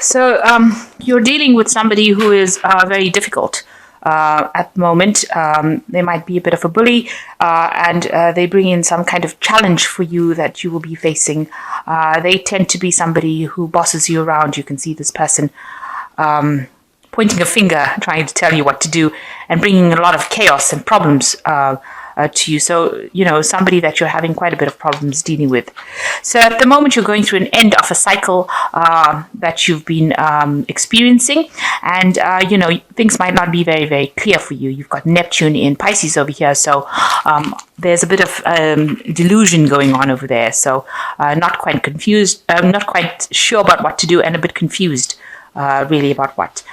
So you're dealing with somebody who is very difficult at the moment. They might be a bit of a bully, and they bring in some kind of challenge for you that you will be facing. They tend to be somebody who bosses you around. You can see this person pointing a finger, trying to tell you what to do, and bringing a lot of chaos and problems to you. So, somebody that you're having quite a bit of problems dealing with. So at the moment, you're going through an end of a cycle that you've been experiencing. And, things might not be very, very clear for you. You've got Neptune in Pisces over here. So there's a bit of delusion going on over there. So not quite confused, not quite sure about what to do, and a bit confused. Really about what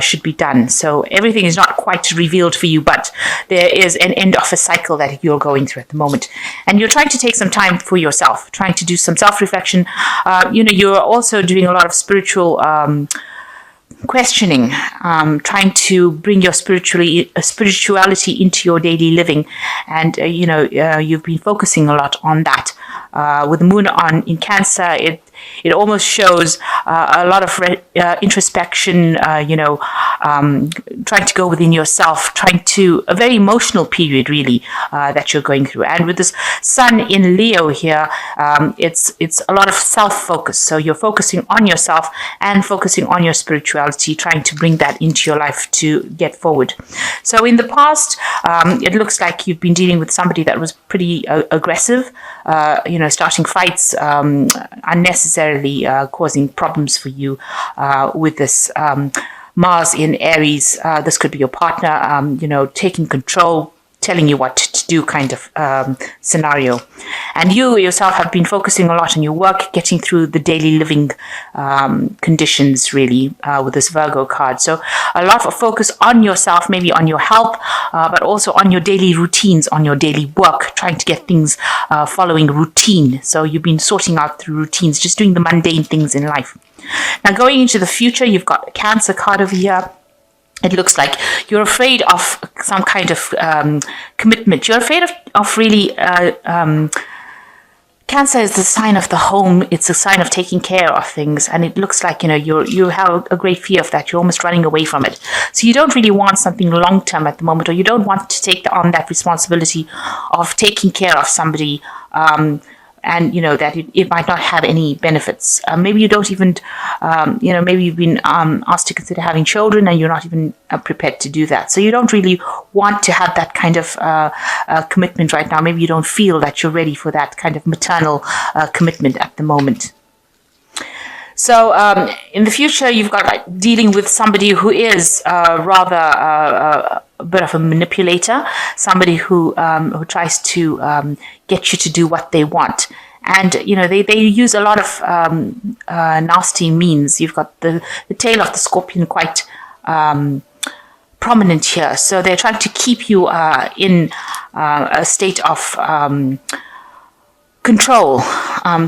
should be done. So everything is not quite revealed for you, but there is an end of a cycle that you're going through at the moment. And you're trying to take some time for yourself, trying to do some self-reflection. You're also doing a lot of spiritual questioning, trying to bring your spirituality into your daily living. And, you've been focusing a lot on that. With the moon in Cancer, it almost shows a lot of introspection, trying to go within yourself, a very emotional period, really, that you're going through. And with this sun in Leo here, it's a lot of self-focus. So you're focusing on yourself and focusing on your spirituality, trying to bring that into your life to get forward. So in the past, it looks like you've been dealing with somebody that was pretty aggressive, starting fights, unnecessarily causing problems for you with this Mars in Aries. This could be your partner, taking control, telling you what to do kind of scenario. And you yourself have been focusing a lot on your work, getting through the daily living conditions, really, with this Virgo card. So a lot of focus on yourself, maybe on your health, but also on your daily routines, on your daily work, trying to get things following routine. So you've been sorting out through routines, just doing the mundane things in life. Now, going into the future, you've got a Cancer card over here. It looks like you're afraid of some kind of commitment. You're afraid of really... Cancer is the sign of the home. It's a sign of taking care of things. And it looks like, you have a great fear of that. You're almost running away from it. So you don't really want something long-term at the moment, or you don't want to take on that responsibility of taking care of somebody, and that it might not have any benefits. Maybe you don't even, maybe you've been asked to consider having children and you're not even prepared to do that. So you don't really want to have that kind of commitment right now. Maybe you don't feel that you're ready for that kind of maternal commitment at the moment. So in the future, you've got dealing with somebody who is rather a bit of a manipulator, somebody who tries to get you to do what they want. And, they use a lot of nasty means. You've got the tail of the scorpion quite prominent here. So they're trying to keep you in a state of control.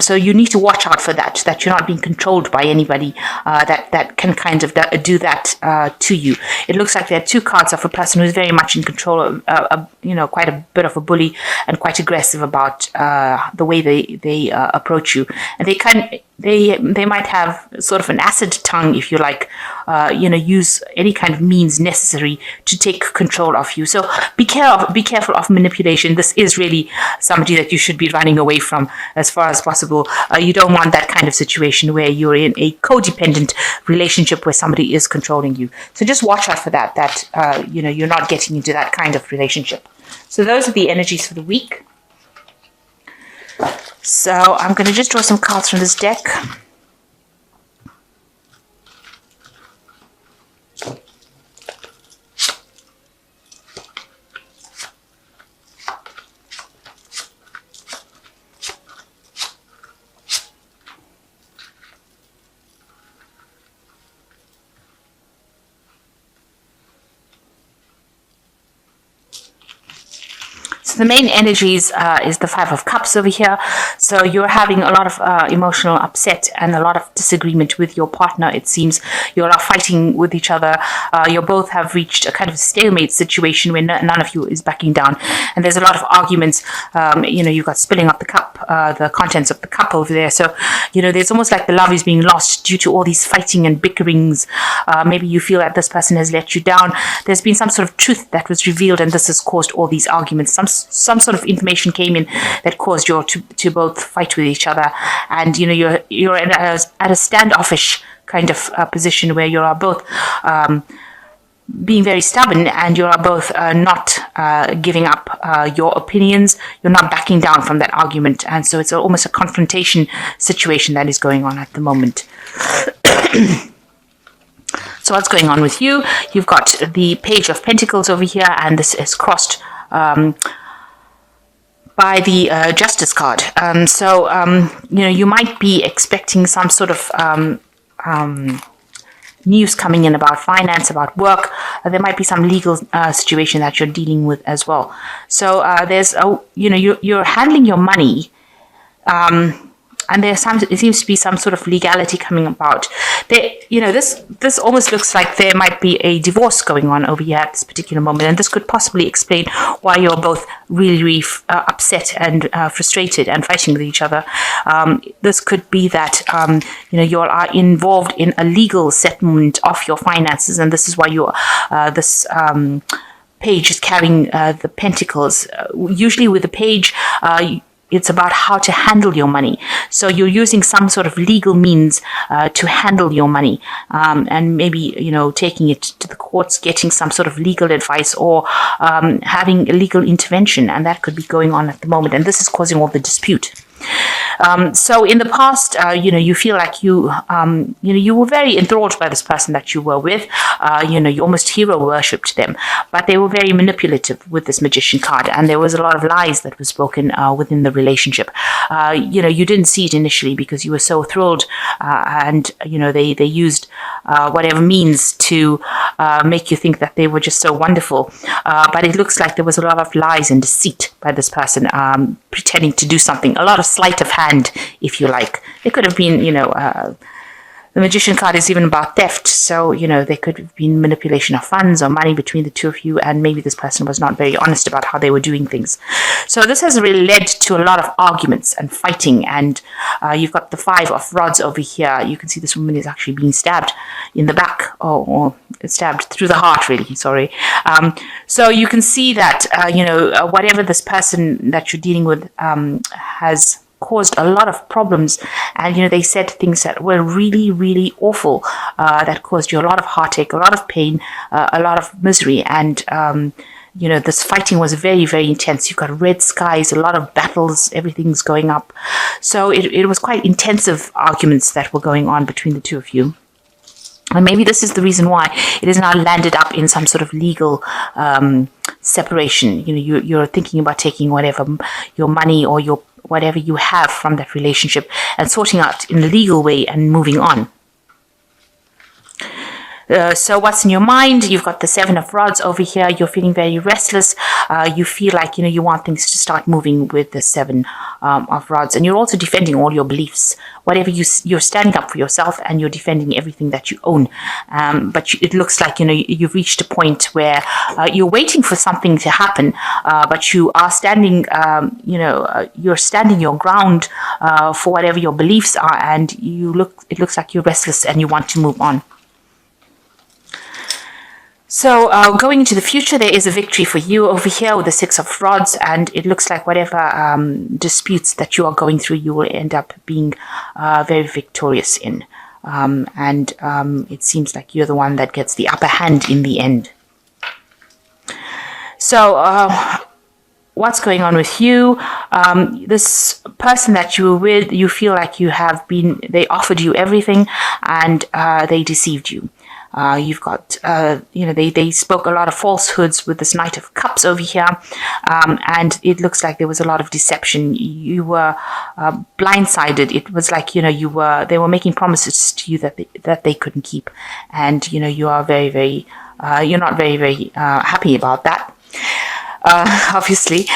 So you need to watch out for that you're not being controlled by anybody that can kind of do that to you. It looks like there are two cards of a person who's very much in control, quite a bit of a bully and quite aggressive about the way they approach you. And they might have sort of an acid tongue, if you like, use any kind of means necessary to take control of you. So be careful of manipulation. This is really somebody that you should be running away from as far as possible. You don't want that kind of situation where you're in a codependent relationship where somebody is controlling you. So just watch out for that you're not getting into that kind of relationship. So those are the energies for the week. So I'm going to just draw some cards from this deck. So the main energies is the Five of Cups over here. So you're having a lot of emotional upset and a lot of disagreement with your partner. It seems you're fighting with each other. You both have reached a kind of stalemate situation where none of you is backing down. And there's a lot of arguments. You've got spilling up the cup, the contents of the cup over there. So, there's almost like the love is being lost due to all these fighting and bickerings. Maybe you feel that this person has let you down. There's been some sort of truth that was revealed, and this has caused all these arguments. Some sort of information came in that caused you to both fight with each other, and you're at a standoffish kind of position where you are both being very stubborn, and you are both not giving up your opinions. You're not backing down from that argument, and so it's almost a confrontation situation that is going on at the moment. So what's going on with you? You've got the Page of Pentacles over here, and this is crossed by the Justice card. You might be expecting some sort of news coming in about finance, about work. There might be some legal situation that you're dealing with as well. So you're handling your money. And it seems to be some sort of legality coming about. This almost looks like there might be a divorce going on over here at this particular moment, and this could possibly explain why you're both really, really upset and frustrated and fighting with each other. This could be that you all are involved in a legal settlement of your finances, and this is why this page is carrying the pentacles. Usually with the page, it's about how to handle your money. So you're using some sort of legal means to handle your money, and maybe taking it to the courts, getting some sort of legal advice, or having a legal intervention, and that could be going on at the moment, and this is causing all the dispute. So in the past, you feel like you were very enthralled by this person that you were with. You almost hero worshipped them, but they were very manipulative with this Magician card, and there was a lot of lies that was spoken within the relationship. You didn't see it initially because you were so thrilled, and they used whatever means to make you think that they were just so wonderful. But it looks like there was a lot of lies and deceit by this person, pretending to do something. A lot of sleight of hand, if you like. It could have been, the Magician card is even about theft. So, there could have been manipulation of funds or money between the two of you, and maybe this person was not very honest about how they were doing things. So this has really led to a lot of arguments and fighting, and you've got the Five of Rods over here. You can see this woman is actually being stabbed in the back, or stabbed through the heart, really, sorry. So you can see that, whatever this person that you're dealing with has caused a lot of problems, and they said things that were really, really awful, that caused you a lot of heartache, a lot of pain, a lot of misery, and this fighting was very, very intense. You've got red skies, a lot of battles, everything's going up. So it was quite intensive arguments that were going on between the two of you. And maybe this is the reason why it has now landed up in some sort of legal separation. You're thinking about taking whatever your money or your whatever you have from that relationship and sorting out in a legal way and moving on. So what's in your mind? You've got the Seven of Rods over here. You're feeling very restless. You feel like, you want things to start moving with the Seven of Rods. And you're also defending all your beliefs. Whatever you're standing up for yourself, and you're defending everything that you own. But it looks like, you've reached a point where you're waiting for something to happen, but you are standing, you're standing your ground for whatever your beliefs are, and it looks like you're restless and you want to move on. So going into the future, there is a victory for you over here with the Six of Rods, and it looks like whatever disputes that you are going through, you will end up being very victorious in. And it seems like you're the one that gets the upper hand in the end. So what's going on with you? This person that you were with, you feel like they offered you everything, and they deceived you. You've got, they spoke a lot of falsehoods with this Knight of Cups over here, and it looks like there was a lot of deception. You were blindsided. It was like, they were making promises to you that they couldn't keep, and you are very, very, you're not very, very happy about that. obviously.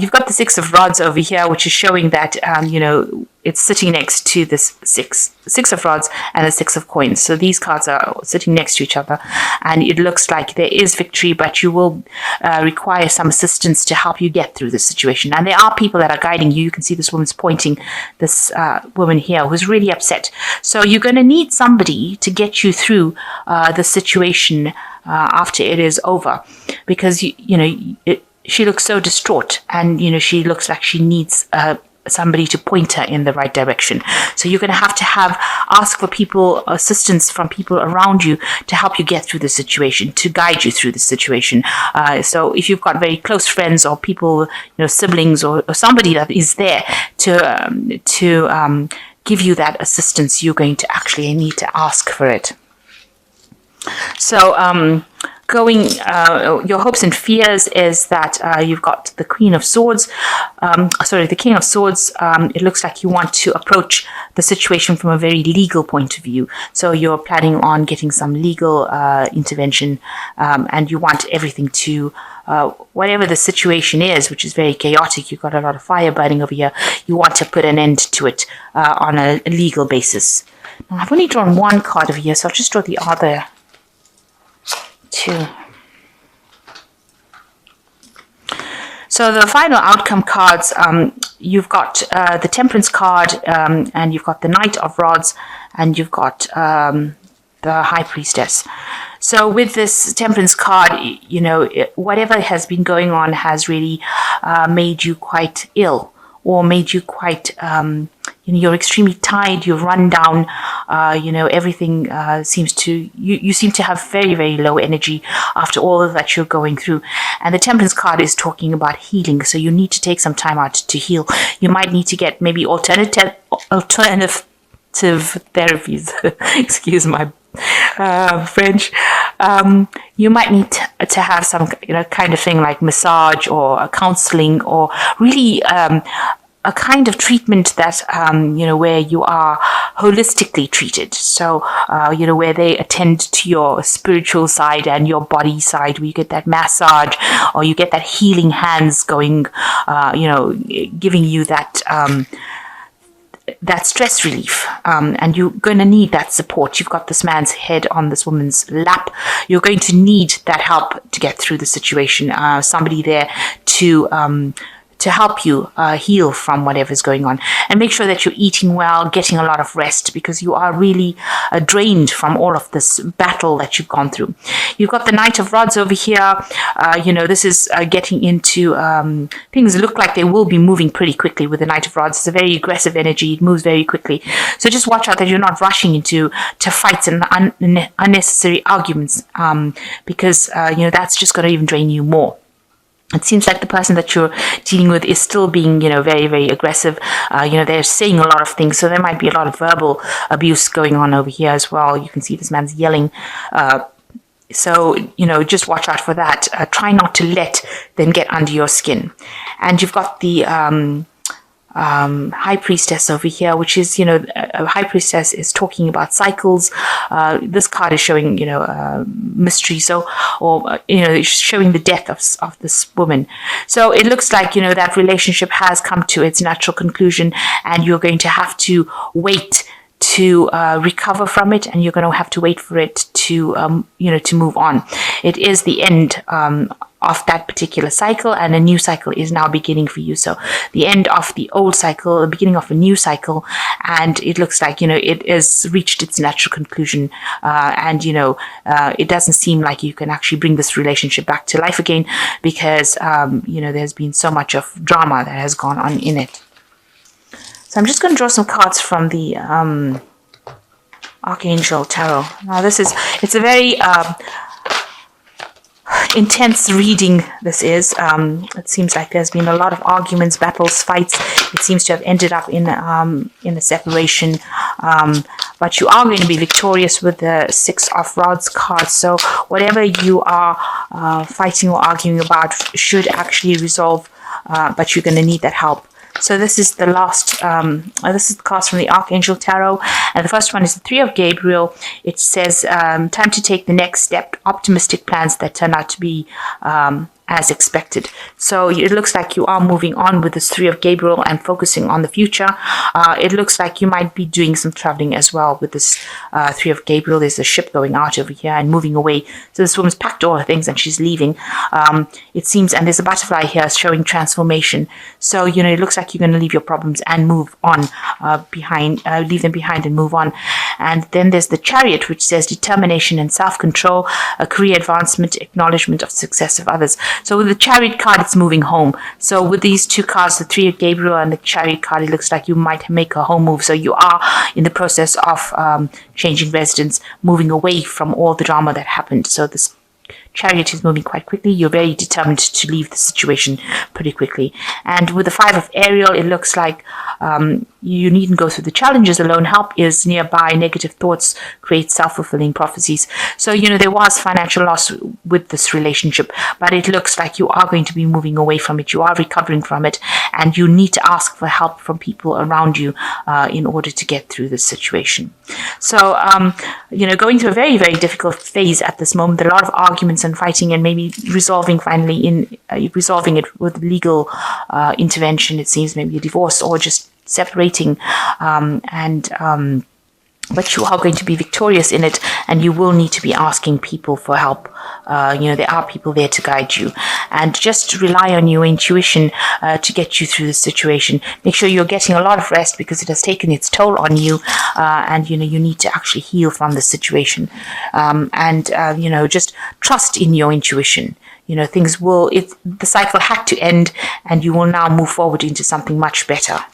You've got the Six of Rods over here, which is showing that, it's sitting next to this Six of Rods and the Six of Coins. So these cards are sitting next to each other, and it looks like there is victory, but you will require some assistance to help you get through this situation. And there are people that are guiding you. You can see this woman's pointing, this woman here who's really upset. So you're going to need somebody to get you through the situation after it is over, because she looks so distraught, and she looks like she needs somebody to point her in the right direction. So you're going to have ask for assistance from people around you to help you get through the situation, to guide you through the situation. So if you've got very close friends or people, siblings or somebody that is there to give you that assistance, you're going to actually need to ask for it. So your hopes and fears is that you've got the King of Swords. It looks like you want to approach the situation from a very legal point of view. So you're planning on getting some legal intervention, and you want everything to, whatever the situation is, which is very chaotic. You've got a lot of fire burning over here. You want to put an end to it on a legal basis. Now, I've only drawn one card over here, so I'll just draw the other two. So the final outcome cards, you've got the Temperance card, and you've got the Knight of Rods, and you've got the High Priestess. So with this Temperance card, whatever has been going on has really made you quite ill, or made you quite, you're extremely tired, you're run down, everything seems to, you seem to have very, very low energy after all of that you're going through. And the Temperance card is talking about healing, so you need to take some time out to heal. You might need to get maybe alternative therapies, excuse my French. You might need to have some kind of thing like massage or a counseling, or really a kind of treatment that where you are holistically treated. So where they attend to your spiritual side and your body side, where you get that massage, or you get that healing hands going, giving you that stress relief, and you're going to need that support. You've got this man's head on this woman's lap. You're going to need that help to get through the situation. Somebody there to help you heal from whatever's going on, and make sure that you're eating well, getting a lot of rest, because you are really drained from all of this battle that you've gone through. You've got the Knight of Rods over here. This is getting into things look like they will be moving pretty quickly with the Knight of Rods. It's a very aggressive energy. It moves very quickly. So just watch out that you're not rushing into fights and unnecessary arguments, because that's just going to even drain you more. It seems like the person that you're dealing with is still being, very, very aggressive. They're saying a lot of things, so there might be a lot of verbal abuse going on over here as well. You can see this man's yelling. So, just watch out for that. Try not to let them get under your skin. And you've got the High Priestess over here, which is, a High Priestess is talking about cycles. This card is showing, mystery. So, or, showing the death of this woman. So it looks like, that relationship has come to its natural conclusion, and you're going to have to wait to recover from it, and you're going to have to wait for it to, to move on. It is the end of that particular cycle, and a new cycle is now beginning for you. So the end of the old cycle, the beginning of a new cycle, and it looks like, it has reached its natural conclusion, and, it doesn't seem like you can actually bring this relationship back to life again, because, there's been so much of drama that has gone on in it. So I'm just going to draw some cards from the Archangel Tarot. Now it's a very intense reading. This is. It seems like there's been a lot of arguments, battles, fights. It seems to have ended up in a separation. But you are going to be victorious with the Six of Rods card. So whatever you are fighting or arguing about should actually resolve. But you're going to need that help. So this is the last, this is the cards from the Archangel Tarot. And the first one is the Three of Gabriel. It says, time to take the next step, optimistic plans that turn out to be as expected. So it looks like you are moving on with this Three of Gabriel and focusing on the future. It looks like you might be doing some traveling as well with this Three of Gabriel. There's a ship going out over here and moving away. So this woman's packed all her things and she's leaving. It seems, and there's a butterfly here showing transformation. So, it looks like you're going to leave your problems and move on leave them behind and move on. And then there's the Chariot, which says determination and self-control, a career advancement, acknowledgement of success of others. So with the Chariot card, it's moving home. So with these two cards, the Three of Gabriel and the Chariot card, it looks like you might make a home move. So you are in the process of changing residence, moving away from all the drama that happened. So this Chariot is moving quite quickly. You're very determined to leave the situation pretty quickly. And with the Five of Ariel, it looks like you needn't go through the challenges alone. Help is nearby. Negative thoughts create self-fulfilling prophecies. So, there was financial loss with this relationship, but it looks like you are going to be moving away from it. You are recovering from it, and you need to ask for help from people around you in order to get through this situation. So, going through a very, very difficult phase at this moment. A lot of arguments and fighting, and maybe resolving it with legal intervention. It seems maybe a divorce or just separating, but you are going to be victorious in it, and you will need to be asking people for help. There are people there to guide you, and just rely on your intuition to get you through the situation. Make sure you're getting a lot of rest because it has taken its toll on you, and you need to actually heal from the situation. Just trust in your intuition. The cycle had to end, and you will now move forward into something much better.